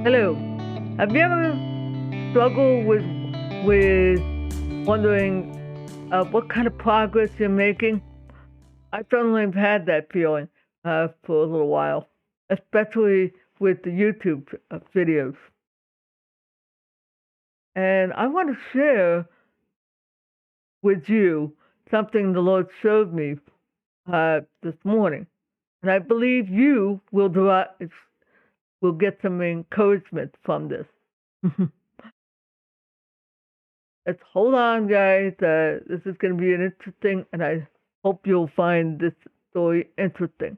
Hello. Have you ever struggled with wondering what kind of progress you're making? I certainly have had that feeling for a little while, especially with the YouTube videos. And I want to share with you something the Lord showed me this morning, and I believe you will get some encouragement from this. Let's hold on, guys. This is going to be an interesting, and I hope you'll find this story interesting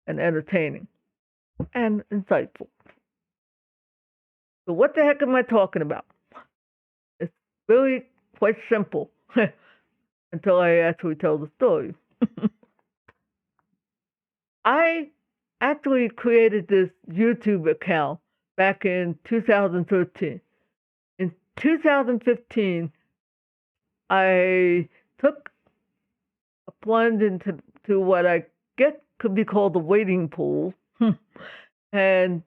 and entertaining and insightful. So, what the heck am I talking about? It's really quite simple until I actually tell the story. I actually created this YouTube account back in 2013. In 2015, I took a plunge into what I guess could be called the wading pool and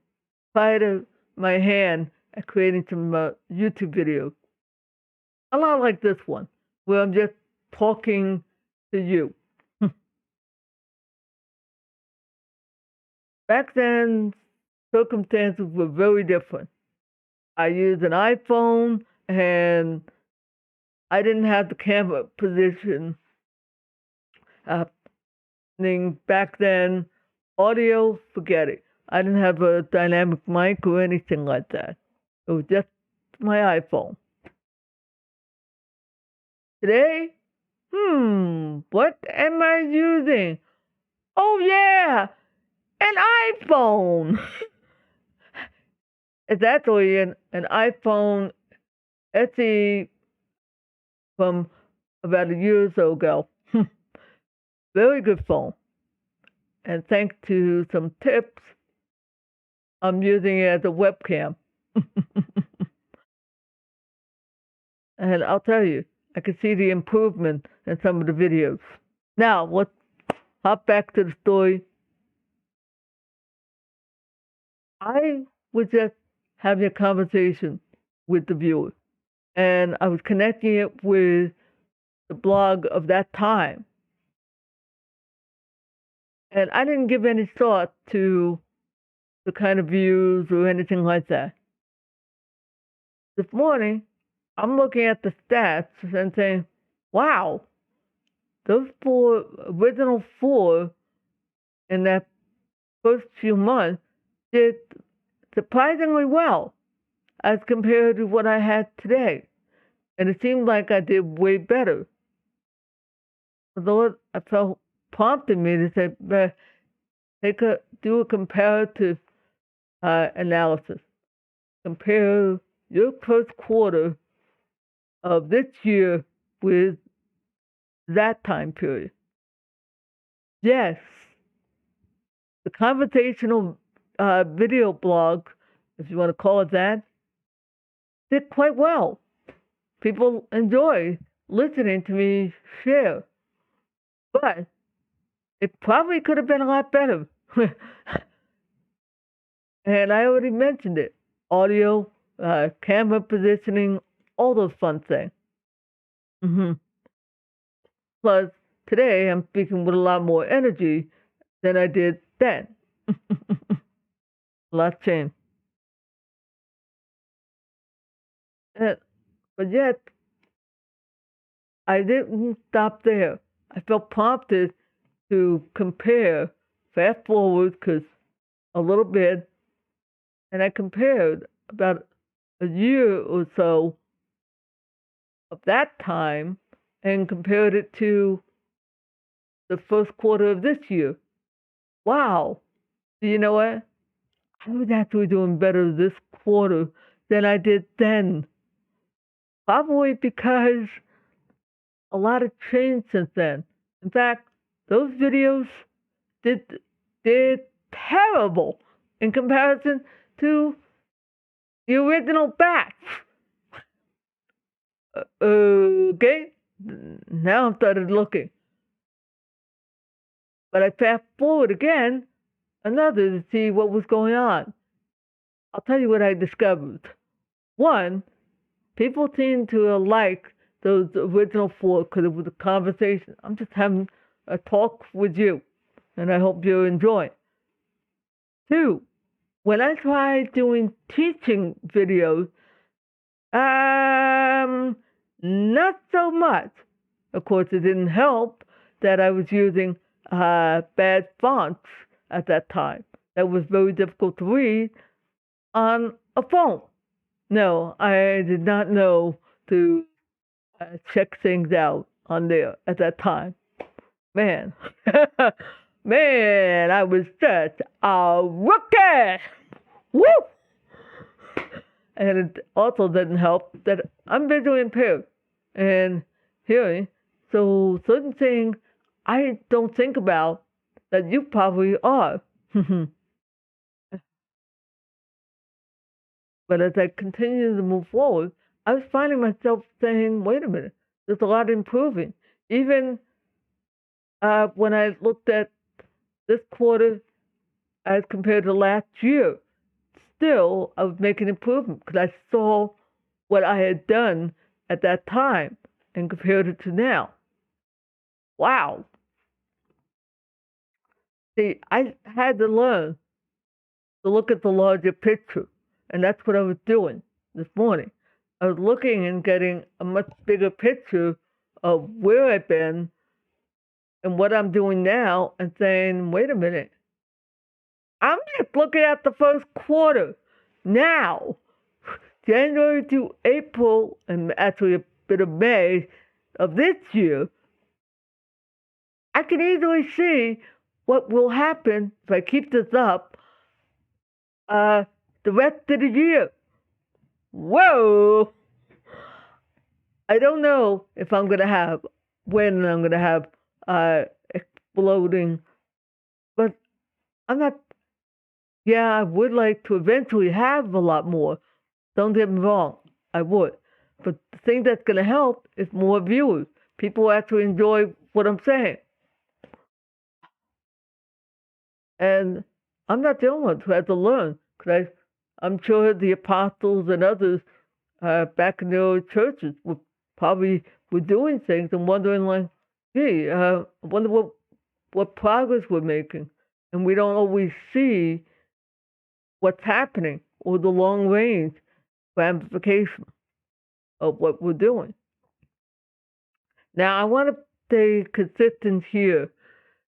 tried my hand at creating some YouTube videos. A lot like this one, where I'm just talking to you. Back then, circumstances were very different. I used an iPhone and I didn't have the camera position happening back then. Audio, forget it. I didn't have a dynamic mic or anything like that. It was just my iPhone. Today, what am I using? Oh yeah, an iPhone. It's actually an iPhone SE from about a year or so ago. Very good phone. And thanks to some tips, I'm using it as a webcam. And I'll tell you, I can see the improvement in some of the videos. Now, let's hop back to the story. I was just having a conversation with the viewer, and I was connecting it with the blog of that time. And I didn't give any thought to the kind of views or anything like that. This morning, I'm looking at the stats and saying, wow, those original four in that first few months did surprisingly well as compared to what I had today. And it seemed like I did way better. The Lord, I felt, prompted me to say, do a comparative analysis. Compare your first quarter of this year with that time period. Yes, the conversational video blog, if you want to call it that, did quite well. People enjoy listening to me share. But it probably could have been a lot better. And I already mentioned it. Audio, camera positioning, all those fun things. hmm Plus, today I'm speaking with a lot more energy than I did then. A lot changed. But yet, I didn't stop there. I felt prompted to compare, fast forward, because a little bit, and I compared about a year or so of that time and compared it to the first quarter of this year. Wow. Do you know what? I was actually doing better this quarter than I did then. Probably because a lot has changed since then. In fact, those videos did terrible in comparison to the original batch. Okay, now I started looking, but I fast forward again another to see what was going on. I'll tell you what I discovered. One, people seem to like those original four because it was a conversation. I'm just having a talk with you, and I hope you're enjoying. Two, when I tried doing teaching videos, um, not so much. Of course, it didn't help that I was using bad fonts at that time. That was very difficult to read on a phone. No, I did not know to check things out on there at that time. Man, man, I was such a rookie. Woo! And it also doesn't help that I'm visually impaired and hearing. So certain things I don't think about that you probably are. But as I continue to move forward, I was finding myself saying, wait a minute, there's a lot improving. Even when I looked at this quarter as compared to last year, still I was making improvement because I saw what I had done at that time and compared it to now. Wow. See, I had to learn to look at the larger picture, and that's what I was doing this morning. I was looking and getting a much bigger picture of where I've been and what I'm doing now and saying, wait a minute, I'm just looking at the first quarter now, January to April, and actually a bit of May of this year. I can easily see what will happen if I keep this up the rest of the year. Whoa! I don't know if I'm gonna have when I'm gonna have exploding, but I'm not. Yeah, I would like to eventually have a lot more. Don't get me wrong, I would. But the thing that's gonna help is more viewers. People actually enjoy what I'm saying, and I'm not the only one who had to learn. Because I'm sure the apostles and others back in the early churches were probably were doing things and wondering like, gee, I wonder what progress we're making. And we don't always see what's happening or the long range ramification of what we're doing. Now, I want to stay consistent here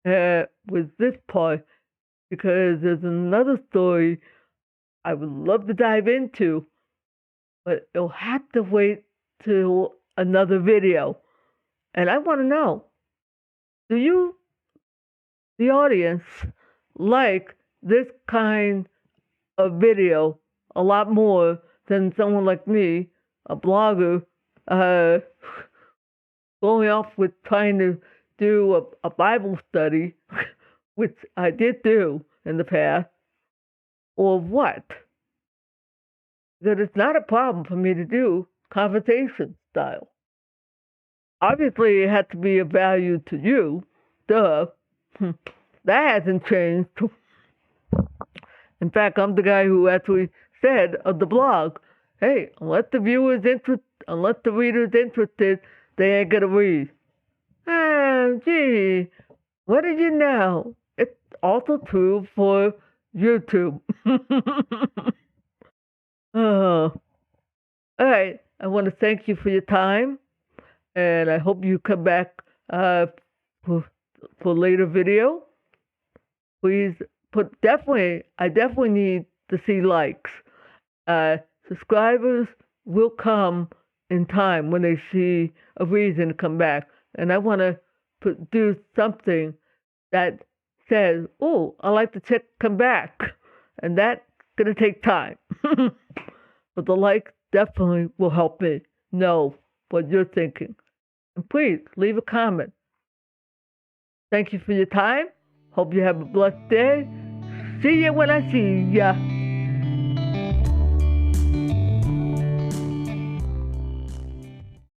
with this part because there's another story I would love to dive into, but it'll have to wait till another video. And I want to know, do you, the audience, like this kind of video a lot more than someone like me, a blogger, uh, going off with trying to do a Bible study, which I did do in the past, or what? That it's not a problem for me to do conversation style. Obviously, it had to be of value to you. Duh. That hasn't changed. In fact, I'm the guy who actually said of the blog, hey, unless the reader's interested, they ain't gonna read. Gee, what did you know? It's also true for YouTube. All right, I want to thank you for your time, and I hope you come back for later video. Please I definitely need to see likes. Subscribers will come in time when they see a reason to come back. And I want to do something that says, oh, I like to come back. And that's going to take time. But the like definitely will help me know what you're thinking. And please leave a comment. Thank you for your time. Hope you have a blessed day. See you when I see ya.